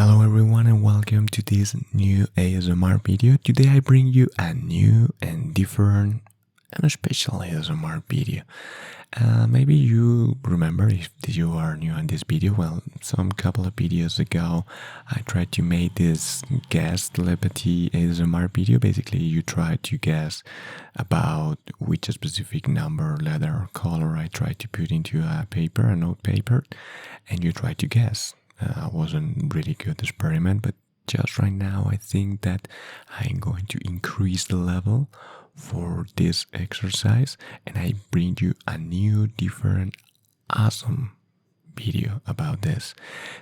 Hello everyone and welcome to this new ASMR video. Today I bring you a new and different and a special ASMR video. Maybe you remember if you are new on this video. Well, some couple of videos ago I tried to make this guess telepathy ASMR video. Basically you try to guess about which specific number, letter or color I tried to put into a note paper, and you try to guess. Wasn't really good experiment, but just right now I think that I'm going to increase the level for this exercise, and I bring you a new, different, awesome video about this.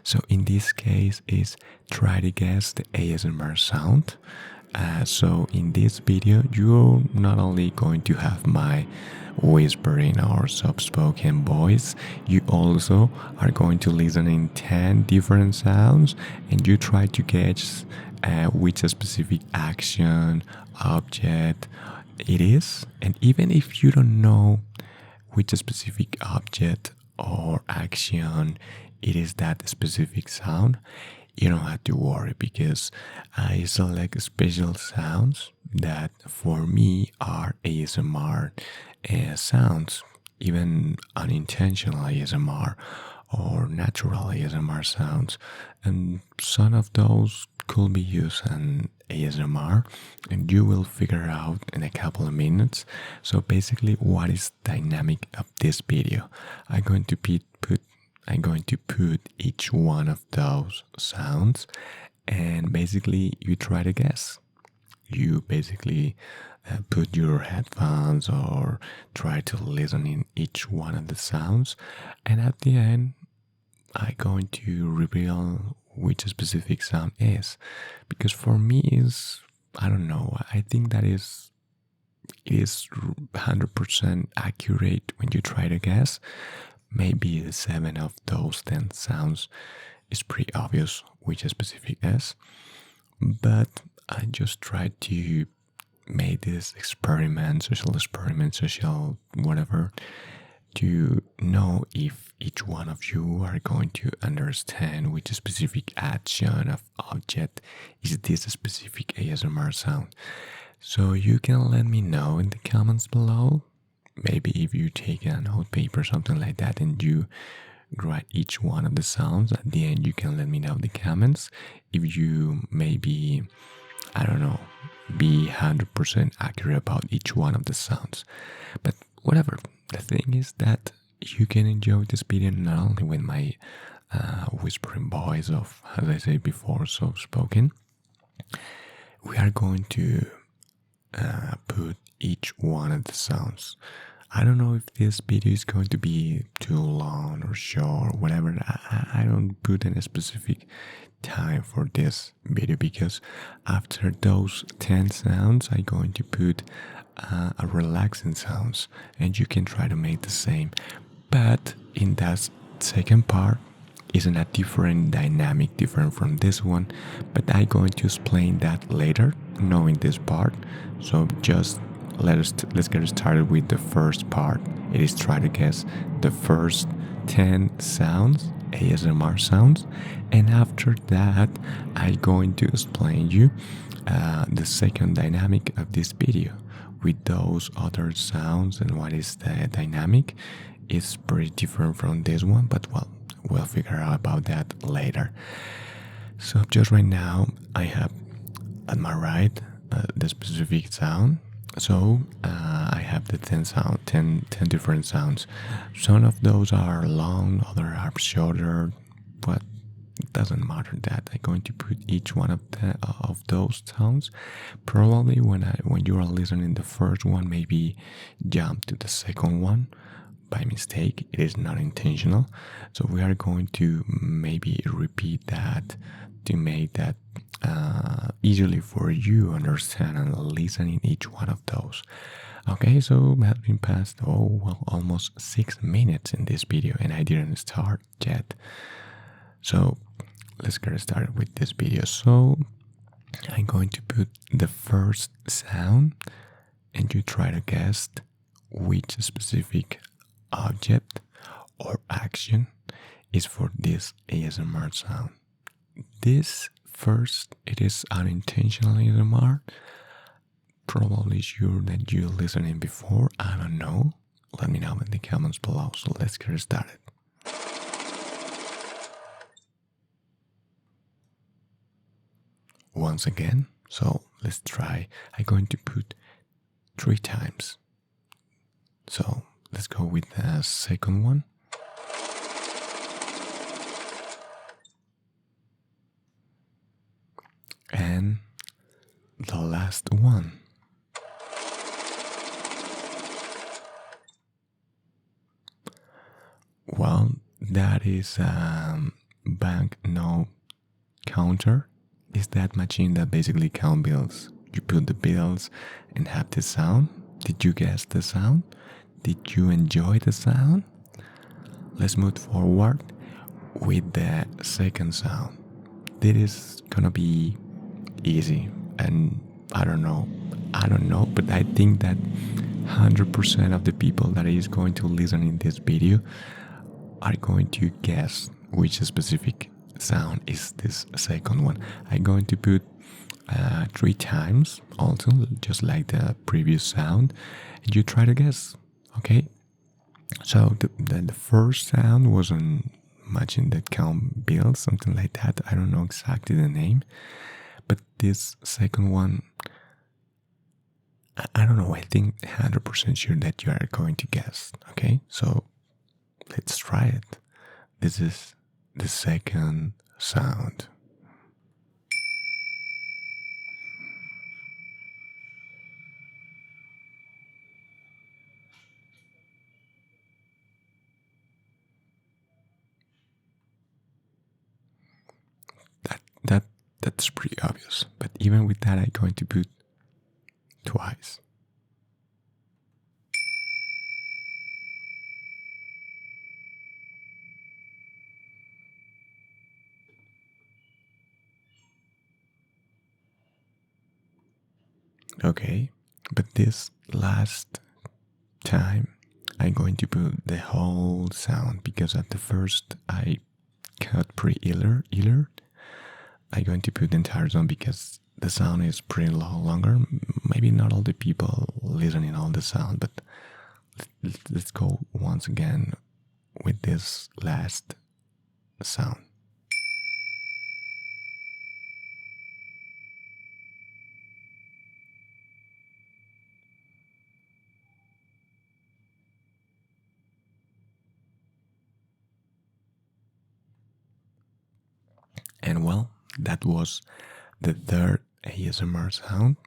So in this case is try to guess the ASMR sound. So in this video you're not only going to have my whispering or soft-spoken voice, you also are going to listen in 10 different sounds, and you try to guess which specific action, object it is. And even if you don't know which specific object or action it is, that specific sound, you don't have to worry, because I select special sounds that for me are ASMR sounds, even unintentional ASMR or natural ASMR sounds, and some of those could be used in ASMR, and you will figure out in a couple of minutes. So basically, what is dynamic of this video? I'm going to put each one of those sounds, and basically you try to guess. You basically put your headphones or try to listen in each one of the sounds, and at the end I'm going to reveal which specific sound is, because for me is, I don't know, I think that it is 100% accurate when you try to guess. Maybe the 7 of those 10 sounds is pretty obvious which specific is, but I just tried to make this social whatever, to know if each one of you are going to understand which specific action of object is this specific ASMR sound. So you can let me know in the comments below. Maybe if you take a note paper, something like that, and you write each one of the sounds, at the end you can let me know in the comments if you maybe, I don't know, be 100% accurate about each one of the sounds. But whatever, the thing is that you can enjoy this video not only with my whispering voice of, as I said before, soft spoken. We are going to put each one of the sounds. I don't know if this video is going to be too long or short or whatever. I don't put any specific time for this video, because after those 10 sounds I'm going to put a relaxing sounds, and you can try to make the same, but in that second part isn't a different dynamic, different from this one, but I'm going to explain that later, knowing this part. So just let's get started with the first part. It is try to guess the first 10 sounds, ASMR sounds, and after that I'm going to explain you the second dynamic of this video with those other sounds, and what is the dynamic. It's pretty different from this one, but well, we'll figure out about that later. So just right now I have at my right the specific sound. So I have the 10 different sounds. Some of those are long, others are shorter, but it doesn't matter that. I'm going to put each one of those sounds. Probably when you are listening the first one, maybe jump to the second one by mistake. It is not intentional. So we are going to maybe repeat that to make that easily for you understand and listen in each one of those. Okay, so we have been past almost 6 minutes in this video, and I didn't start yet. So let's get started with this video. So I'm going to put the first sound, and you try to guess which specific object or action is for this ASMR sound. This first, it is unintentional ASMR. Probably sure that you listening before. I don't know. Let me know in the comments below. So let's get started. Once again, so let's try. I'm going to put 3 times. So let's go with the second one. And the last one. Well, that is banknote counter. Is that machine that basically count bills? You put the bills and have the sound. Did you guess the sound? Did you enjoy the sound? Let's move forward with the second sound. This is gonna be easy, and I don't know, but I think that 100% of the people that is going to listen in this video are going to guess which specific sound is this second one. I'm going to put 3 times also, just like the previous sound, and you try to guess. Okay, so the first sound wasn't matching that count bill, something like that. I don't know exactly the name, but this second one, I don't know. I think 100% sure that you are going to guess. Okay, so let's try it. This is the second sound. That that's pretty obvious. But even with that, I'm going to put twice. Okay, but this last time I'm going to put the whole sound, because at the first I cut pretty iller. I'm going to put the entire sound because the sound is pretty longer. Maybe not all the people listening all the sound, but let's go once again with this last sound. And well, that was the third ASMR sound.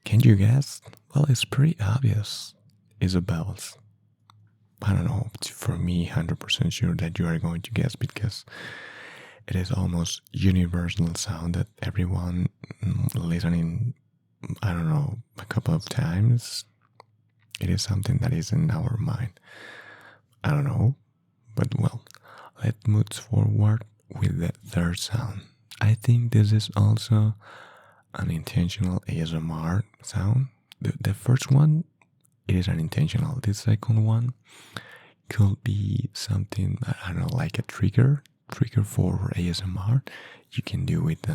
Can you guess? Well, it's pretty obvious. It's bells. I don't know. For me, 100% sure that you are going to guess, because it is almost universal sound that everyone listening, I don't know, a couple of times. It is something that is in our mind. I don't know, but well, let's move forward with the third sound. I think this is also an intentional ASMR sound. The first one, it is unintentional. The second one could be something, I don't know, like a trigger for ASMR. You can do with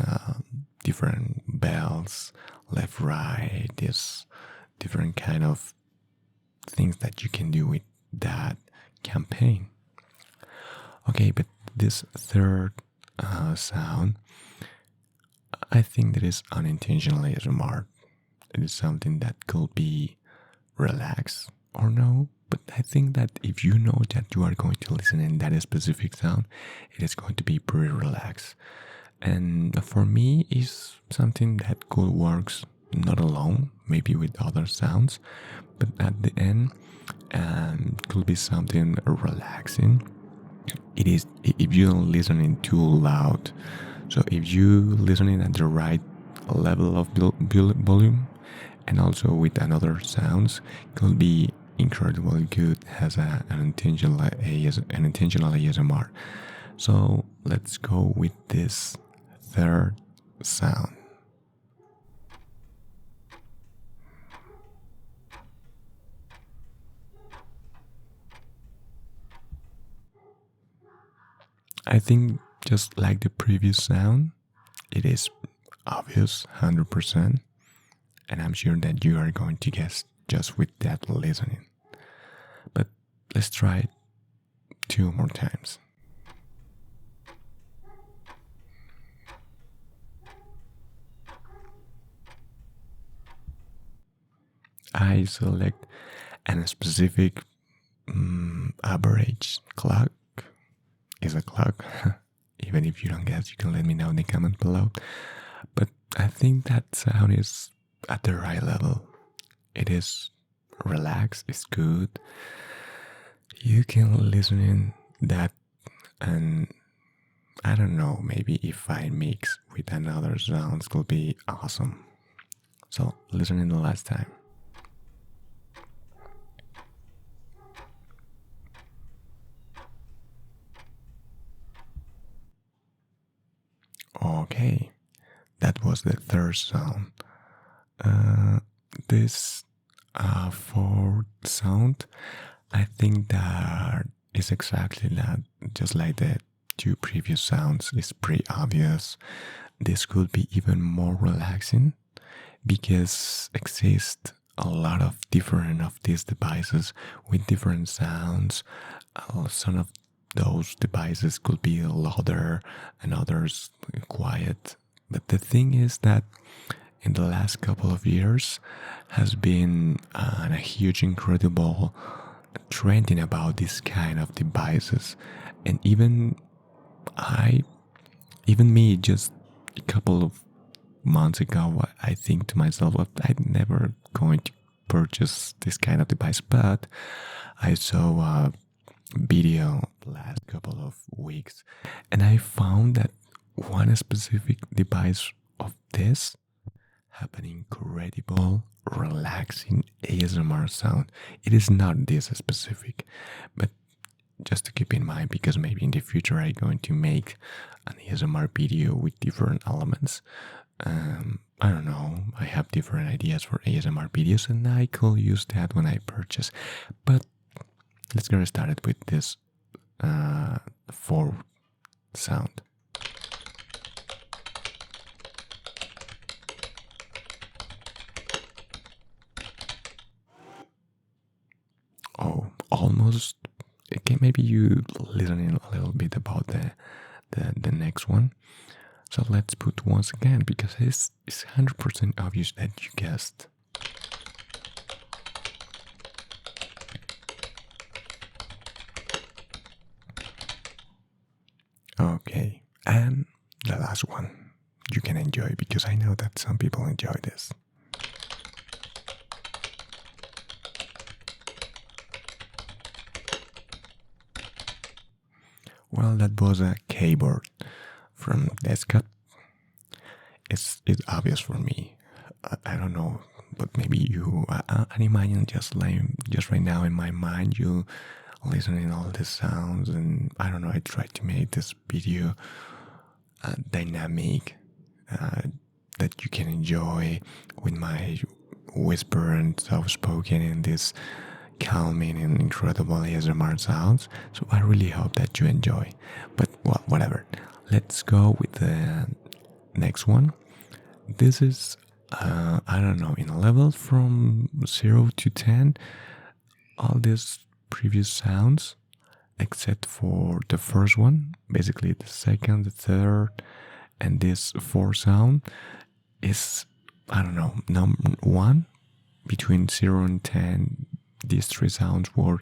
different bells, left, right, this different kind of things that you can do with that campaign. Okay, but this third sound, I think that is unintentional ASMR. It is something that could be relaxed or no, but I think that if you know that you are going to listen in that specific sound, it is going to be pretty relaxed. And for me, is something that could works not alone, maybe with other sounds, but at the end, could be something relaxing. It is if you don't listening too loud. So if you listening at the right level of volume, and also with another sounds, could be incredibly good as an intentional ASMR. So let's go with this third sound. I think just like the previous sound, it is obvious 100%, and I'm sure that you are going to guess just with that listening. But let's try it 2 more times. I select a specific average clock. Is a clock. Even if you don't guess, you can let me know in the comment below. But I think that sound is at the right level. It is relaxed, it's good. You can listen in that, and I don't know, maybe if I mix with another sounds could be awesome. So listen in the last time. Okay, that was the third sound. This fourth sound, I think that is exactly that, just like the two previous sounds. It's pretty obvious. This could be even more relaxing because exist a lot of different of these devices with different sounds. Some of those devices could be louder and others quiet. But the thing is that in the last couple of years has been a huge, incredible trending about this kind of devices, and I, even me, just a couple of months ago, I think to myself, well, I'm never going to purchase this kind of device, but I saw a video last couple of weeks, and I found that one specific device of this have an incredible, relaxing ASMR sound. It is not this specific, but just to keep in mind, because maybe in the future I'm going to make an ASMR video with different elements. I don't know, I have different ideas for ASMR videos, and I could use that when I purchase. But let's get started with this fourth sound. Oh, almost. Okay, maybe you listening a little bit about the next one. So let's put once again, because it's 100% obvious that you guessed. Okay, and the last one you can enjoy, because I know that some people enjoy this. Well, that was a keyboard from Desktop. It's obvious for me. I don't know, but maybe you. I imagine just right now in my mind, you listening all the sounds, and I don't know. I tried to make this video dynamic, that you can enjoy with my whisper and soft spoken and this calming and incredible ASMR sounds. So I really hope that you enjoy. But well, whatever. Let's go with the next one. This is I don't know, in a level from 0 to 10, all these previous sounds except for the first one, basically the second, the third, and this fourth sound is, I don't know, number one. Between 0 and 10, these three sounds were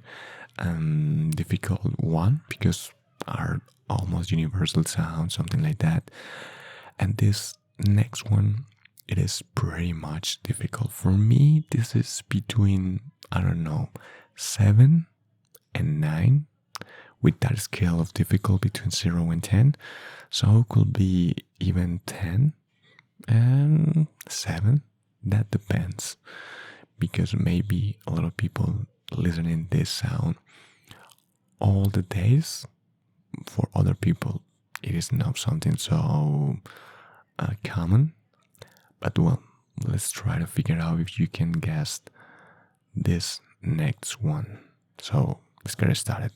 difficult one, because are almost universal sounds, something like that. And this next one, it is pretty much difficult for me. This is between, I don't know, 7 and 9, with that scale of difficult between 0 and 10. So it could be even 10 and 7. That depends, because maybe a lot of people listening this sound all the days. For other people, it is not something so common. But well, let's try to figure out if you can guess this next one. So let's get started.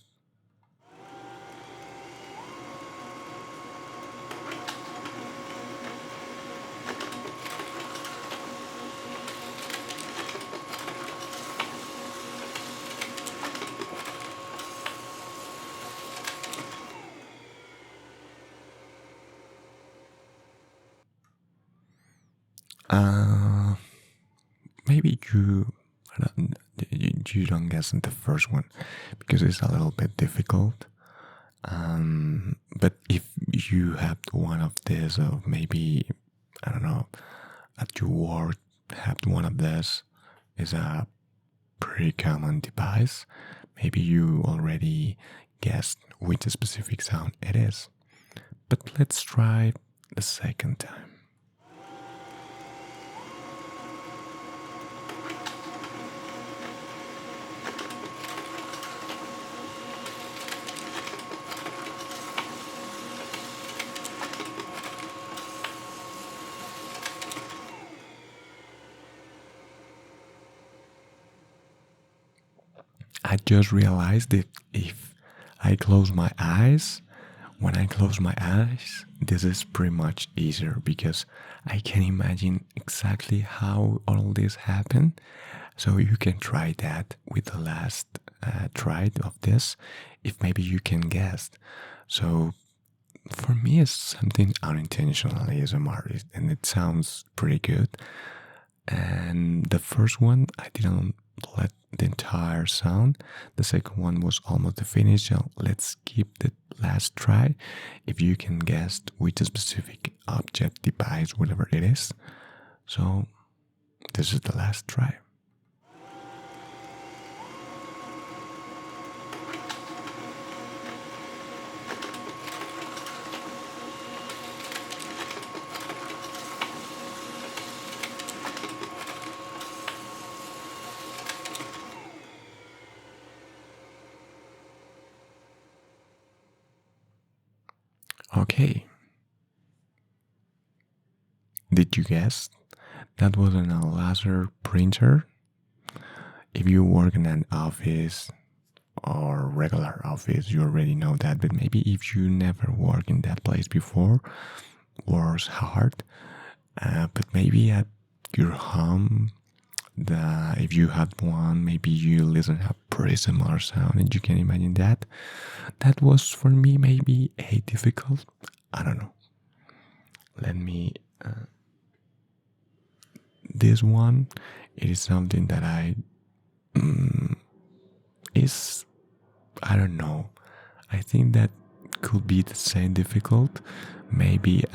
Uh, maybe you don't guess the first one because it's a little bit difficult. But if you have one of these, or maybe I don't know, at your work have one of these, is a pretty common device. Maybe you already guessed which specific sound it is. But let's try the second time. I just realized that if I close my eyes, when I close my eyes, this is pretty much easier because I can imagine exactly how all this happened. So you can try that with the last try of this, if maybe you can guess. So for me, it's something unintentional as an artist, and it sounds pretty good. And the first one, I didn't let the entire sound. The second one was almost the finish. So let's keep the last try. If you can guess which specific object, device, whatever it is. So this is the last try. Okay. Did you guess? That wasn't a laser printer. If you work in an office or regular office, you already know that. But maybe if you never worked in that place before, was hard. But maybe at your home, if you had one, maybe you listen to a pretty similar sound, and you can imagine that. That was for me maybe a difficult. I don't know. Let me. This one, it is something that is, I don't know. I think that could be the same difficult. Maybe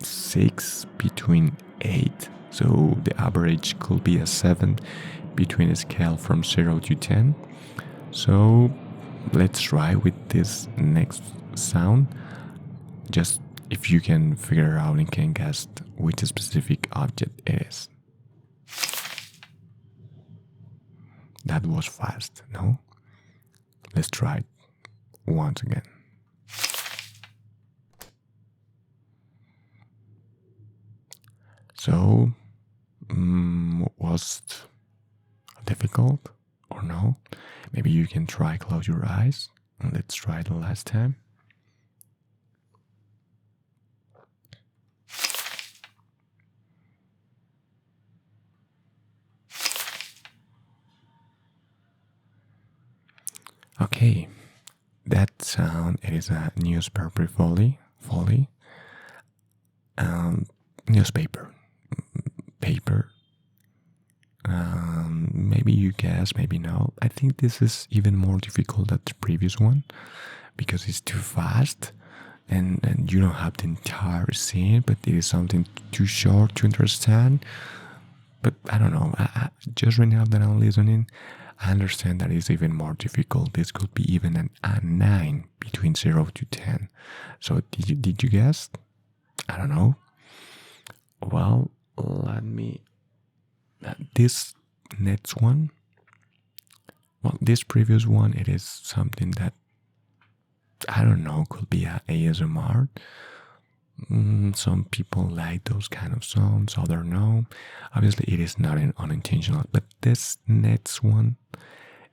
6 between 8. So the average could be a 7 between a scale from 0 to 10. So let's try with this next sound. Just if you can figure out and can guess which specific object it is. That was fast, no? Let's try it once again. So, was it difficult or no? Maybe you can try close your eyes and let's try the last time. Okay, that sound, it is a newspaper folly. Newspaper. Paper. Maybe you guess, maybe no. I think this is even more difficult than the previous one because it's too fast and you don't have the entire scene, but it is something too short to understand. But I don't know. Just right now that I'm listening, I understand that it's even more difficult. This could be even a 9 between 0 to 10. So did you guess? I don't know. Well, let me. This next one. Well, this previous one, it is something that I don't know. Could be a ASMR. Some people like those kind of sounds, others no. Obviously, it is not an unintentional, but this next one,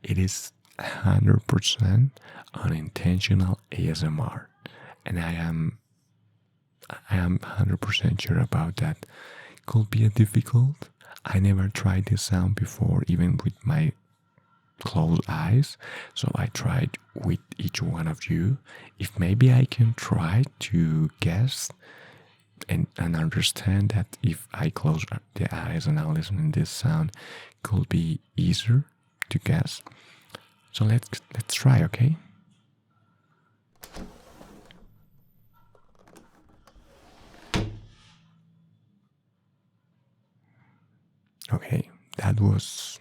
it is 100% unintentional ASMR, and I am 100% sure about that. Could be a difficult. I never tried this sound before, even with my closed eyes. So I tried with each one of you. If maybe I can try to guess and understand that if I close the eyes and I listen to this sound, could be easier to guess. So let's try, okay? Okay, that was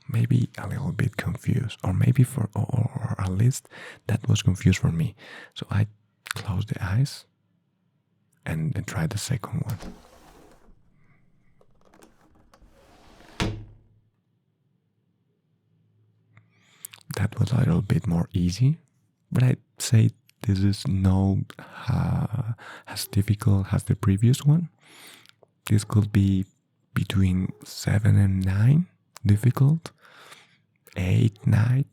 maybe a little bit confused, or maybe or at least that was confused for me. So I closed the eyes and tried the second one. That was a little bit more easy, but I'd say this is no as difficult as the previous one. This could be between 7 and 9 difficult, 8, 9.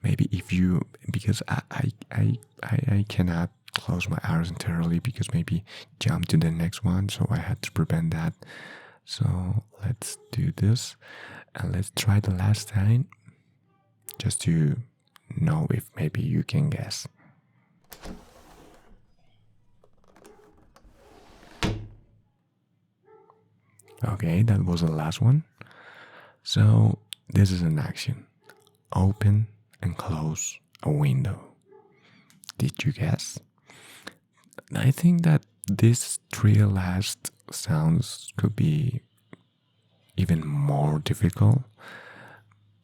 Maybe if you, because I cannot close my eyes entirely because maybe jump to the next one, so I had to prevent that. So let's do this and let's try the last time just to know if maybe you can guess. Okay, that was the last one. So this is an action. Open and close a window. Did you guess? I think that these three last sounds could be even more difficult.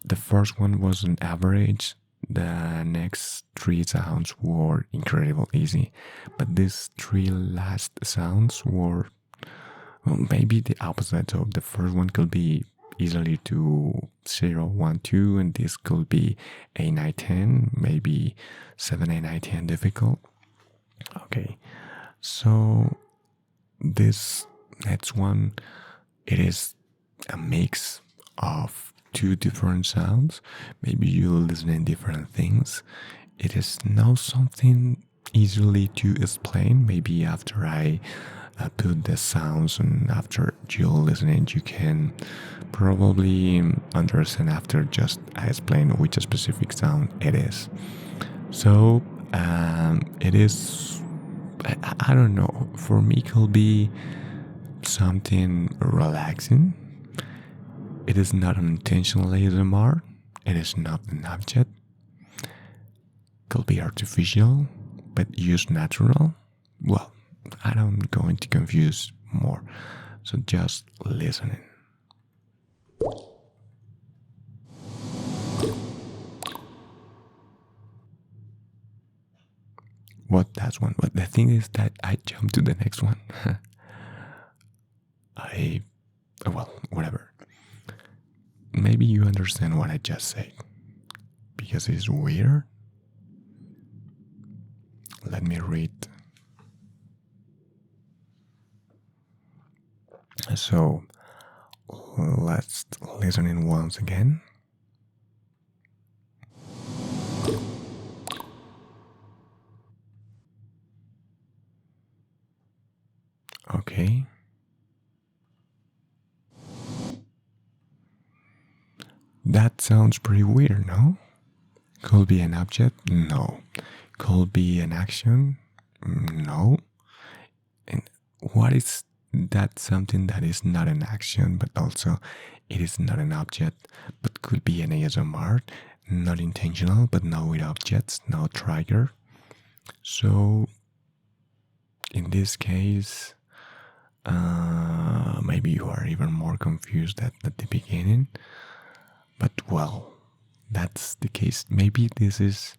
The first one was an average. The next three sounds were incredibly easy. But these three last sounds were, well, maybe the opposite. So the first one could be easily to 0, 1, 2, and this could be 8, 9, 10, maybe 7, 8, 9, 10 difficult. Okay, so this next one, it is a mix of two different sounds. Maybe you listen in different things. It is not something easily to explain. Maybe after I put the sounds and after you listening, you can probably understand after just I explain which specific sound it is. So it is, I don't know, for me it could be something relaxing. It is not an intentional ASMR. It is not an object. Could be artificial, but use natural. Well, I don't going to confuse more. So just listening. What that's one. But the thing is that I jumped to the next one. Well, whatever. Maybe you understand what I just said. Because it's weird. Let me read. So let's listen in once again. Okay. That sounds pretty weird, no? Could be an object? No. Could be an action? No. And what is that something that is not an action, but also it is not an object, but could be an ASMR, not intentional, but no with objects, no trigger. So in this case, maybe you are even more confused at the beginning. But well, that's the case. Maybe this is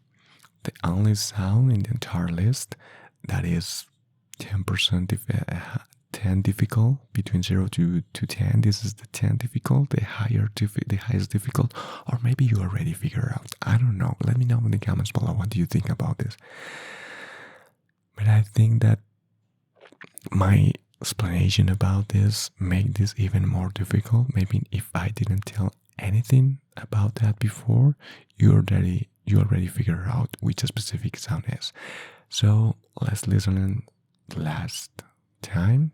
the only sound in the entire list that is 10% 10 difficult, between 0 to 10. This is the 10 difficult, the highest difficult, or maybe you already figured out. I don't know. Let me know in the comments below. What do you think about this? But I think that my explanation about this make this even more difficult. Maybe if I didn't tell anything about that before, you already figure out which a specific sound is. So let's listen last time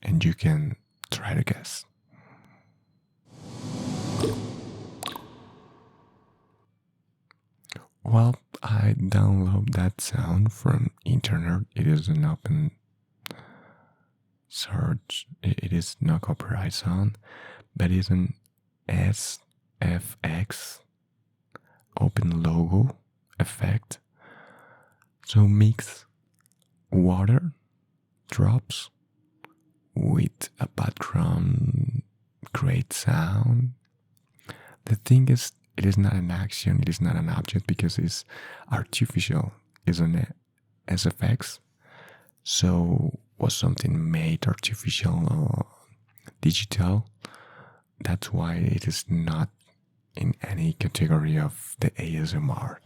and you can try to guess. Well, I download that sound from internet. It is an open search. It is no copyright sound, but it's an SFX open logo effect. So mix water drops with a background great sound. The thing is, it is not an action, it is not an object because it's artificial, it's an SFX. So was something made artificial or digital. That's why it is not in any category of the ASMR,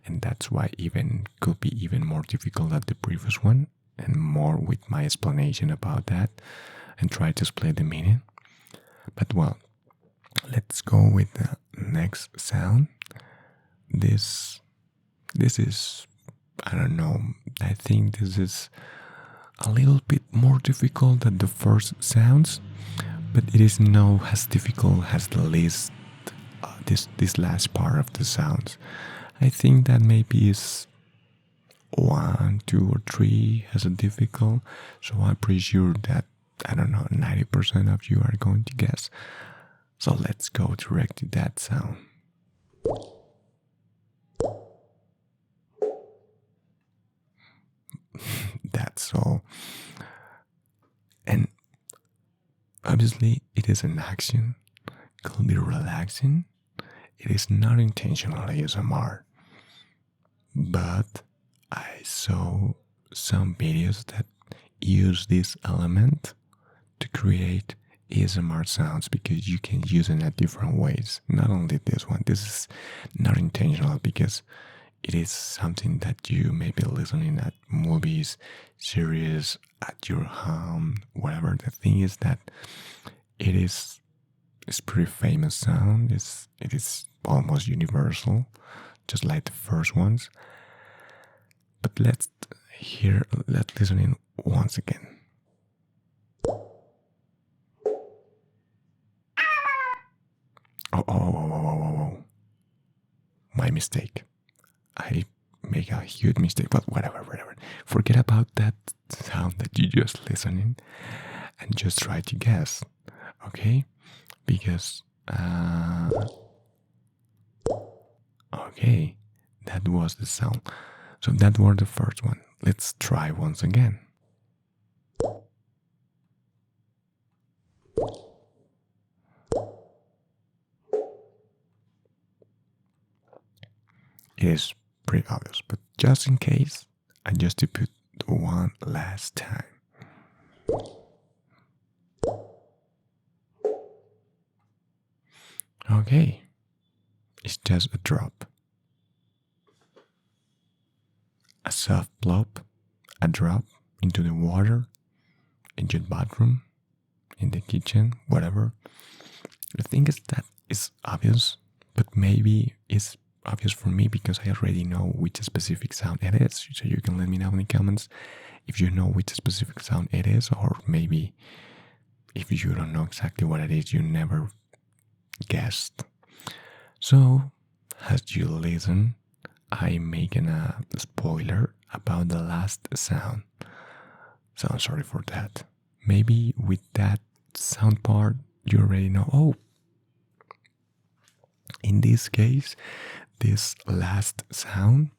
and that's why even could be even more difficult than the previous one, and more with my explanation about that and try to explain the meaning. But well, let's go with the next sound. This is, I don't know, I think this is a little bit more difficult than the first sounds, but it is not as difficult as the least this last part of the sounds. I think that maybe is 1, 2, or 3 as a difficult. So I'm pretty sure that, I don't know, 90% of you are going to guess. So let's go direct to that sound. That's all. And obviously it is an action, could be relaxing. It is not intentional ASMR, but I saw some videos that use this element to create ASMR sounds because you can use it in different ways. Not only this one, this is not intentional because it is something that you may be listening at movies, series, at your home, whatever. The thing is that it's pretty famous sound. It is almost universal, just like the first ones. But let's listen in once again. Oh. My mistake. I make a huge mistake, but whatever. Forget about that sound that you just listening and just try to guess, okay? Because, okay, that was the sound. So that was the first one. Let's try once again. It is pretty obvious, but just in case, I just to put one last time. Okay, it's just a drop. A soft plop, a drop into the water, in your bathroom, in the kitchen, whatever. The thing is that it's obvious, but maybe it's obvious for me because I already know which specific sound it is. So you can let me know in the comments if you know which specific sound it is, or maybe if you don't know exactly what it is, you never guessed. So as you listen, I'm making a spoiler about the last sound. So I'm sorry for that. Maybe with that sound part, you already know, oh, in this case, this last sound,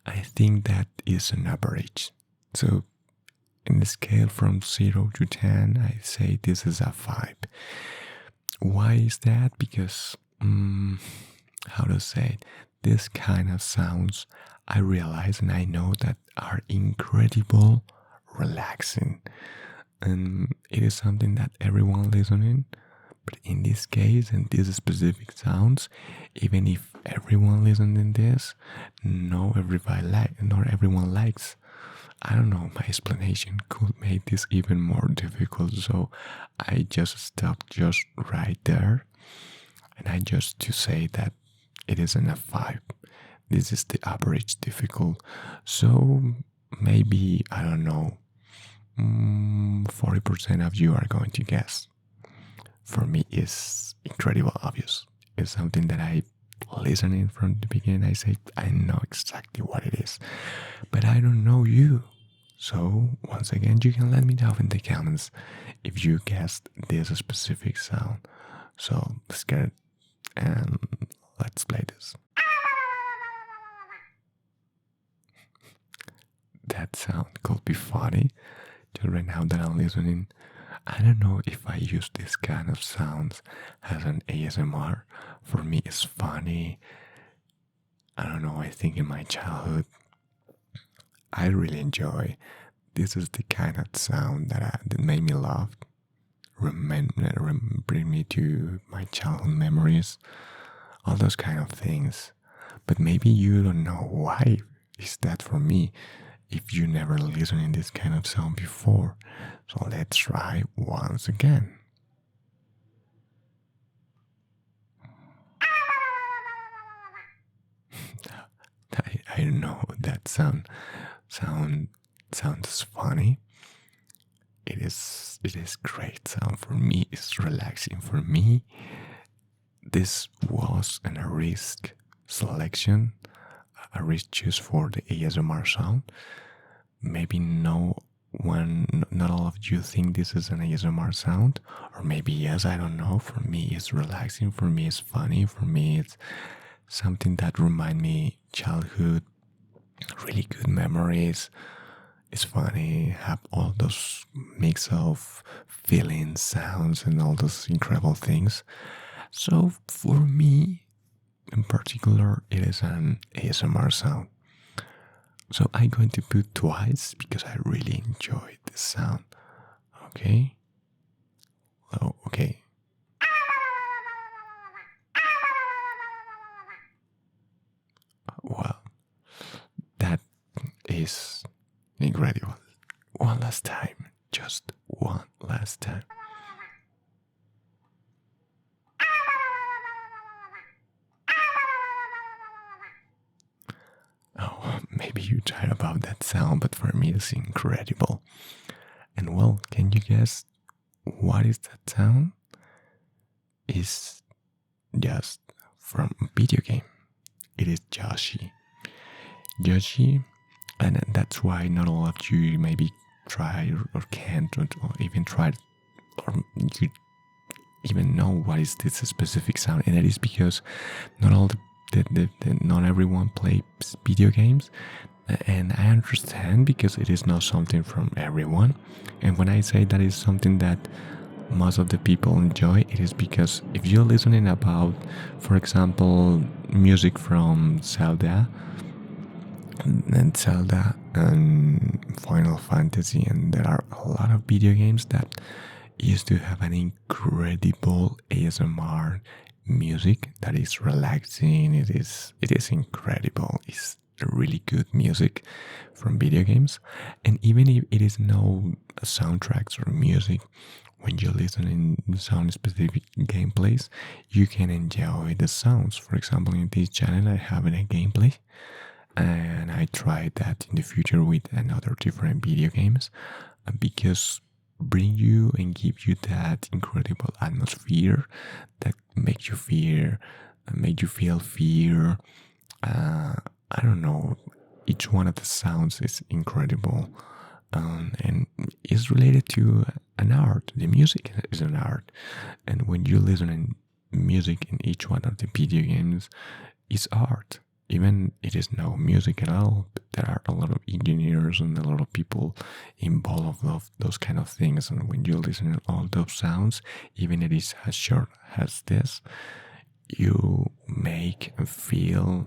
I think that is an average. So in the scale from 0 to 10, I say this is a 5. Why is that? Because, how to say it, this kind of sounds, I realize and I know that are incredible relaxing. And it is something that everyone listening, but in this case and these specific sounds, even if everyone listening this, not everyone likes. I don't know, my explanation could make this even more difficult, so I just stopped just right there, and I just to say that it is an F5. This is the average difficult, so maybe, I don't know, 40% of you are going to guess. For me, it's incredible obvious. It's something that I listening from the beginning. I say I know exactly what it is, but I don't know you. So, once again, you can let me know in the comments if you guessed this specific sound. So, let's get it and let's play this. That sound could be funny. Just right now that I'm listening, I don't know if I use this kind of sounds as an ASMR. For me, it's funny. I don't know, I think in my childhood, I really enjoy. This is the kind of sound that made me laugh, bring me to my childhood memories, all those kind of things. But maybe you don't know why is that for me if you never listened in this kind of sound before. So let's try once again. I know that sounds funny. It is great sound for me. It's relaxing for me. This was a risk selection, a risk choose for the ASMR sound. Maybe not all of you think this is an ASMR sound, or maybe yes, I don't know. For me, it's relaxing. For me, it's funny. For me, it's something that remind me childhood, really good memories. It's funny, have all those mix of feelings, sounds, and all those incredible things. So for me, in particular, it is an ASMR sound. So I'm going to put twice because I really enjoy this sound. Okay? Oh, okay. Well, that is incredible. One last time. Just one last time. Oh, maybe you tired about that sound, but for me it's incredible. And well, can you guess what is that sound? It's just from a video game. It is Yoshi. Yoshi, and that's why not all of you maybe try or can't or even tried or you even know what is this specific sound, and it is because not all not everyone plays video games, and I understand because it is not something from everyone. And when I say that is something that most of the people enjoy, it is because if you're listening about, for example, music from Zelda and Final Fantasy, and there are a lot of video games that used to have an incredible ASMR music that is relaxing. It is incredible. It's really good music from video games, and even if it is no soundtracks or music, when you listen in sound specific gameplays, you can enjoy the sounds. For example, in this channel, I have a gameplay, and I tried that in the future with another different video games because bring you and give you that incredible atmosphere that make you feel fear. I don't know. Each one of the sounds is incredible, and is related to an art. The music is an art, and when you listen in music in each one of the video games, it's art. Even it is no music at all, but there are a lot of engineers and a lot of people involved of those kind of things. And when you listen to all those sounds, even it is as short as this, you make and feel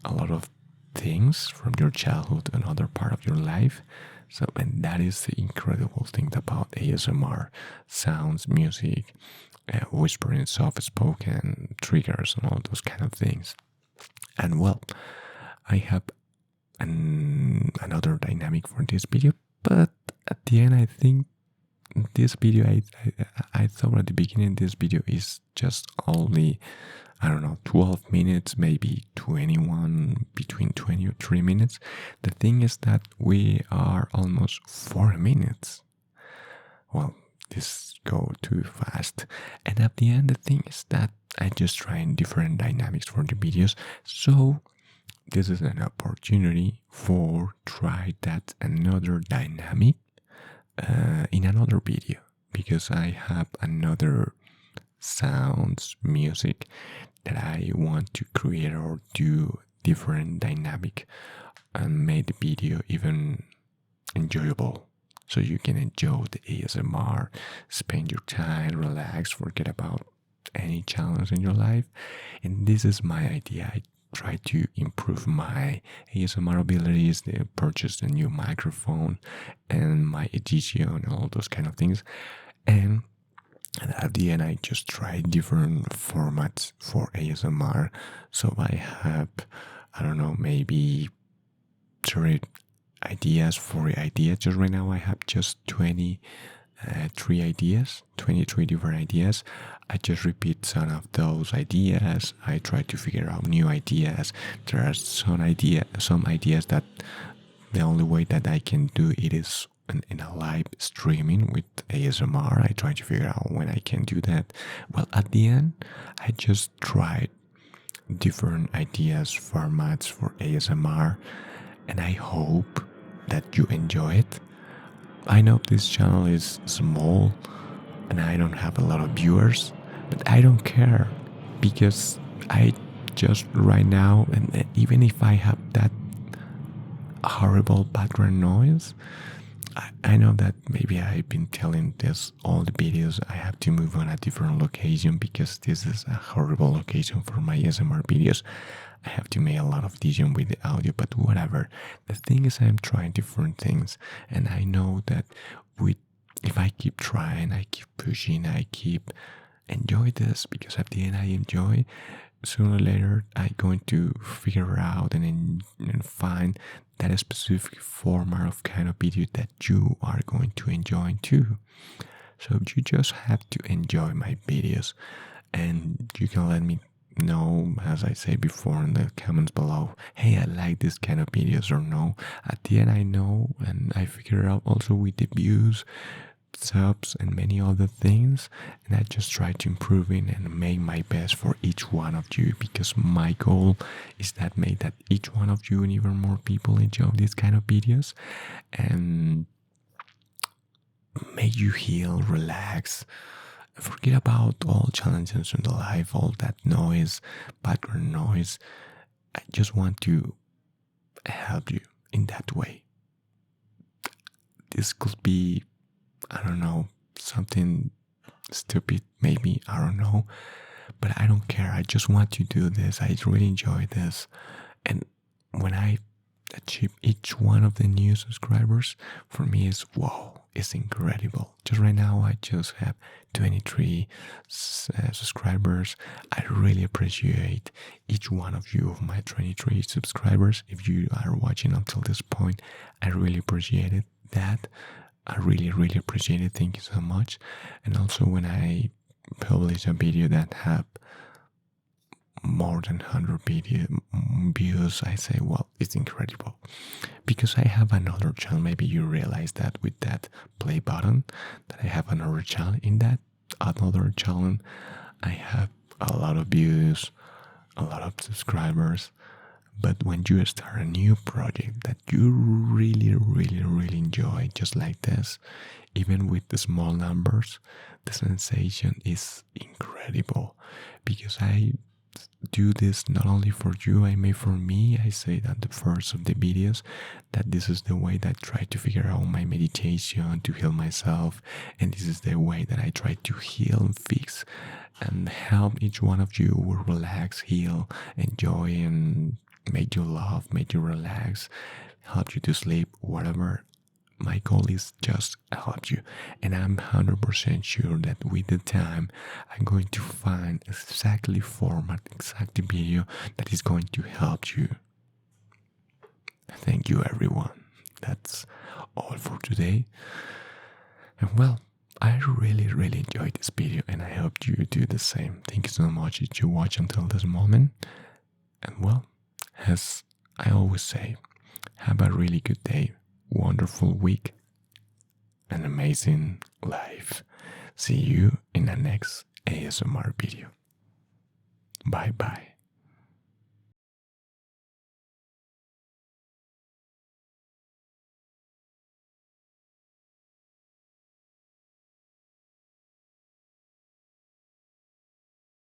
a lot of things from your childhood and other part of your life. So, and that is the incredible thing about ASMR sounds, music, whispering, soft spoken, triggers, and all those kind of things. And well, I have another dynamic for this video, but at the end, I think this video, I thought at the beginning, this video is just only, I don't know, 12 minutes, maybe 21, between 20 or 3 minutes. The thing is that we are almost 4 minutes. Well, this go too fast. And at the end, the thing is that I just trying different dynamics for the videos. So this is an opportunity for try that another dynamic in another video, because I have another sounds music that I want to create or do different dynamic and make the video even enjoyable, so you can enjoy the ASMR, spend your time, relax, forget about any challenge in your life. And this is my idea. I try to improve my ASMR abilities, purchase a new microphone and my edition and all those kind of things. And at the end, I just try different formats for ASMR. So I have, I don't know, maybe 30 ideas, 40 ideas. Just right now, I have just 23 ideas, 23 different ideas. I just repeat some of those ideas. I try to figure out new ideas. There are some ideas that the only way that I can do it is in a live streaming with ASMR. I try to figure out when I can do that. Well, at the end, I just tried different ideas, formats for ASMR, and I hope that you enjoy it. I know this channel is small and I don't have a lot of viewers, but I don't care, because I just right now, and even if I have that horrible background noise, I know that maybe I've been telling this all the videos I have to move on a different location, because this is a horrible location for my ASMR videos. I have to make a lot of editing with the audio, but whatever. The thing is, I'm trying different things, and I know that if I keep trying, I keep pushing, I keep enjoy this, because at the end I enjoy. Sooner or later, I'm going to figure out and find that specific format of kind of video that you are going to enjoy too. So you just have to enjoy my videos, and you can let me know, as I said before, in the comments below, hey, I like this kind of videos or no. At the end, I know, and I figure out also with the views, subs, and many other things, and I just try to improve it and make my best for each one of you, because my goal is that make that each one of you and even more people enjoy these kind of videos and make you heal, relax, forget about all challenges in the life, all that noise, background noise. I just want to help you in that way. This could be, I don't know, something stupid, maybe, I don't know, but I don't care. I just want to do this. I really enjoy this. And when I achieve each one of the new subscribers, for me is wow, it's incredible. Just right now, I just have 23 subscribers. I really appreciate each one of you, of my 23 subscribers. If you are watching until this point, I really appreciate that. I really, really appreciate it. Thank you so much. And also, when I publish a video that have more than 100 views, I say, well, it's incredible, because I have another channel. Maybe you realize that with that play button, that I have another channel. In that another channel, I have a lot of views, a lot of subscribers. But when you start a new project that you really, really, really enjoy, just like this, even with the small numbers, the sensation is incredible, because I do this not only for you, I make for me. I say that the first of the videos, that this is the way that I try to figure out my meditation to heal myself, and this is the way that I try to heal and fix and help each one of you relax, heal, enjoy, and make you laugh, make you relax, help you to sleep, whatever. My goal is just help you, and I'm 100% sure that with the time I'm going to find exactly format, exactly video that is going to help you. Thank you, everyone. That's all for today. And well, I really, really enjoyed this video, and I hope you do the same. Thank you so much that you watch until this moment. And well, as I always say, have a really good day, wonderful week, an amazing life. See you in the next ASMR video. Bye bye.